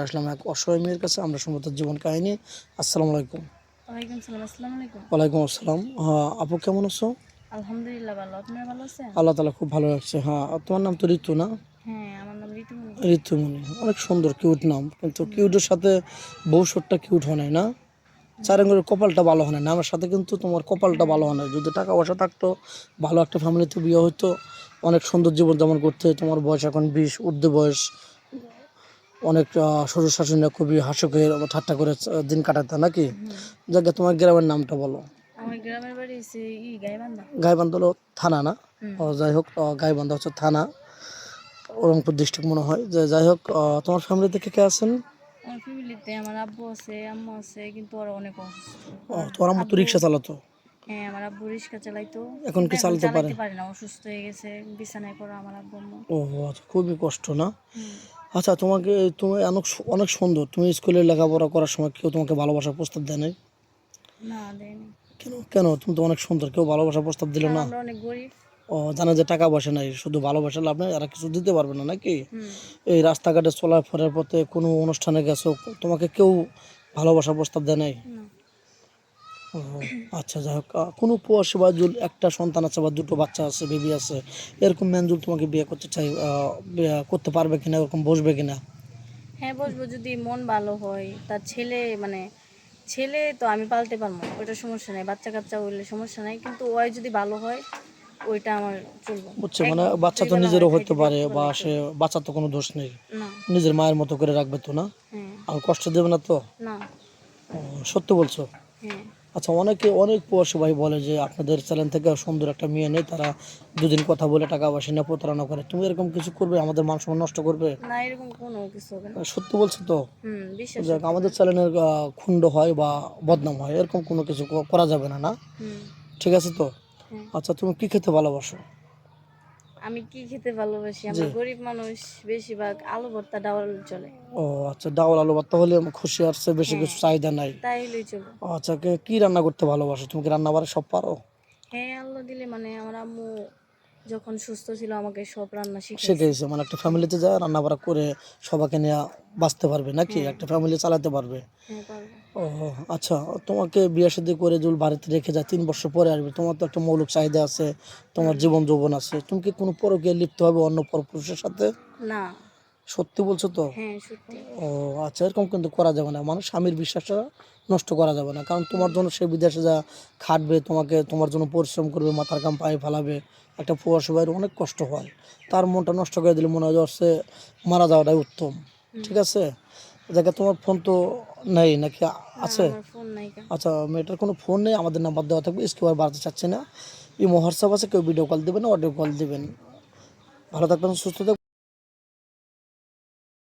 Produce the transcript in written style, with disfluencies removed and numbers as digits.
আসলাম এক অসহায় মেয়ের কাছে। আমরা শুনবো তার জীবন কাহিনী। আসসালামু আলাইকুম। ওয়ালাইকুম সালাম। আসসালামু আলাইকুম। ওয়ালাইকুম আসসালাম। হ্যাঁ আপু, কেমন আছো? আলহামদুলিল্লাহ ভালো। আপনারা ভালো আছেন? আল্লাহ তালা খুব ভালো রাখছে। হ্যাঁ, আর তোমার নাম তো ঋতু না? হ্যাঁ, আমার নাম ঋতুমণি। ঋতুমণি, অনেক সুন্দর কিউট নাম, কিন্তু হুম, কিউটের সাথে ভবিষ্যৎটা কিউট হয় নাই না? চারেঙ্গের কপালটা ভালো হয় না আমার সাথে, কিন্তু তোমার কপালটা হ্যাঁ, ভালো হয় না। যদি টাকা পয়সা থাকতো, ভালো একটা ফ্যামিলিতে বিয়ে হতো, অনেক সুন্দর জীবন যেমন করতে। তোমার বয়স এখন 20 ঊর্ধ্বে বয়স। অনেক শ্বশুর শাশুড়িরা খুবই হাস্যকে ঠাট্টা করে দিন কাটাতে নাকি? হুম। যাকে তোমার গ্রামের নামটা বলো। আমার গ্রামের বাড়ি হচ্ছে গাইবান্ধা। গাইবান্ধা হলো থানা না? হুম। যাই হোক, গাইবান্ধা হচ্ছে থানা, রংপুর ডিস্ট্রিক্ট মনে হয়। যে যাই হোক, তোমার ফ্যামিলিতে কে কে আছেন? আমার ফ্যামিলিতে আমার আব্বু আছে, আম্মু আছে, কিন্তু ওরা অনেক অসুস্থ। আর তোমার আম্মু তো আব্বু, রিক্সা চালাতো, হ্যাঁ, আমার আব্বু রিক্সা চালাইতো, এখন কিন্তু কি এখন চালাতে পারে? চালাইতে পারে না, অসুস্থ হয়ে গেছে, বিছানায় পড়া আমার আব্বু আম্মু। ও আচ্ছা, খুবই কষ্ট না? হুম। আচ্ছা, তুমি অনেক অনেক সুন্দর। তুমি স্কুলে লেখাপড়া করার সময় কেউ তোমাকে ভালোবাসার প্রস্তাব দেয় নাই? না, দেয়নি। কেন কেন? তুমি তো অনেক সুন্দর, কেউ ভালোবাসার প্রস্তাব দিল কারণ না? আমরা অনেক গরিব। জানে যে টাকা পয়সা নাই, শুধু ভালোবাসা লাভ নাই, আর কিছু দিতে পারবে না নাকি? হুম। এই রাস্তাঘাটে চলাফেরার পথে কোনো অনুষ্ঠানে গেছো, তোমাকে কেউ ভালোবাসার প্রস্তাব দেয় নাই? না। ও আচ্ছা, যাই হোক, কোনো প্রবাসী বা একটা সন্তান আছে বা দুটো বাচ্চা আছে, বেবি আছে, এরকম ম্যানজুল তোমাকে বিয়ে করতে চাই, বিয়ে করতে পারবে কিনা, এরকম বসবে কিনা? হ্যাঁ, বসবো যদি মন ভালো হয়। তার ছেলে মানে ছেলে তো আমি পালতে পারবো, ওইটা সমস্যা নাই। বাচ্চা কাচ্চা হইলে সমস্যা নাই, কিন্তু ওই যদি ভালো হয় ওইটা আমার চলবো। বুঝছে, এক মানে বাচ্চা দুই তো বেলা হয় নিজেরও হতে খাইতে পারে, দেখতে বা পারলেই সে চলবে। বাচ্চা তো কোনো দোষ নেই, না। নিজের মায়ের মতো করে রাখবে তো না? হ্যাঁ। আর কষ্ট দেবে না তো? না। ও, সত্যি বলছো? হ্যাঁ। আচ্ছা, অনেক প্রবাসী ভাই বলে যে আপনাদের চ্যানেল থেকে সুন্দর একটা মেয়ে নেই, তারা দুদিন কথা বলে টাকা পয়সা নিয়ে প্রতারণা করে। তুমি এরকম কিছু করবে? আমাদের মান সম্মান নষ্ট করবে? না, এরকম কোনো কিছু হবে না। সত্যি বলছো তো? বিশ্বাস যাক, সত্যি আমাদের করে। চ্যানেলের খুন্ড হয় বা বদনাম হয়, এরকম কোনো কিছু করা যাবে না, না? হুম। ঠিক আছে তো? হ্যাঁ। আচ্ছা, তুমি কি খেতে ভালোবাসো? আমি কি খেতে ভালোবাসি? জি। আমরা গরিব মানুষ, বেশিরভাগ আলু ভর্তা ডাউল চলে। ও আচ্ছা, ডাউল আলু ভর্তা হলে আমি খুশি, আসছে বেশি হ্যাঁ, কিছু চাহিদা নাই। তাই হলেই চলবে। আচ্ছা, কি রান্না করতে ভালোবাসো? তুমি কি রান্না বাড়া সব পারো? হ্যাঁ, আল্লাহ দিলে মানে আমার আম্মু যখন সুস্থ ছিল আমাকে সব রান্না শিখাইছে। শিখেছে মানে একটা ফ্যামিলিতে যায় রান্না বাড়া করে সবাইকে নিয়ে বাঁচতে পারবে নাকি, হ্যাঁ। একটা ফ্যামিলি চালাতে পারবে? হ্যাঁ, পারবো। ও আচ্ছা, তোমাকে বিয়ে শাদী করে যদি বাড়িতে রেখে যায়, 3 বছর পরে আসবে, তোমার তো একটা মৌলিক চাহিদা আছে, তোমার হুম। জীবন যৌবন আছে, তুমি কি কোনো পরকীয়ায় লিপ্ত হবে অন্য পরপুরুষের সাথে? না। সত্যি বলছো তো? হ্যাঁ, সত্যি। ও আচ্ছা, এরকম কিন্তু করা যাবে না, মানে স্বামীর বিশ্বাসটা নষ্ট করা যাবে না। কারণ তোমার হুম। জন্য সে বিদেশে যা খাটবে, তোমার জন্য পরিশ্রম করবে, মাথার ঘাম পায়ে ফেলাবে, একটা প্রবাসী ভাইয়ের অনেক কষ্ট হয়। তার মনটা নষ্ট করে দিলে মনে হয় যে মারা যাওয়াটাই উত্তম। হুম। ঠিক আছে? দেখে তোমার ফোন তো নেই নাকি, না, আছে? আমার ফোন নাইকা। আচ্ছা, মেয়েটার কোনো ফোন নেই, আমাদের নাম্বার দেওয়া থাকবে, স্কিপ আর বাড়াতে চাচ্ছি না। ইমো হোয়াটসঅ্যাপ আছে, কেউ ভিডিও কল দেবেন, অডিও কল দেবেন। ভালো থাকবেন, সুস্থ থাকবেন।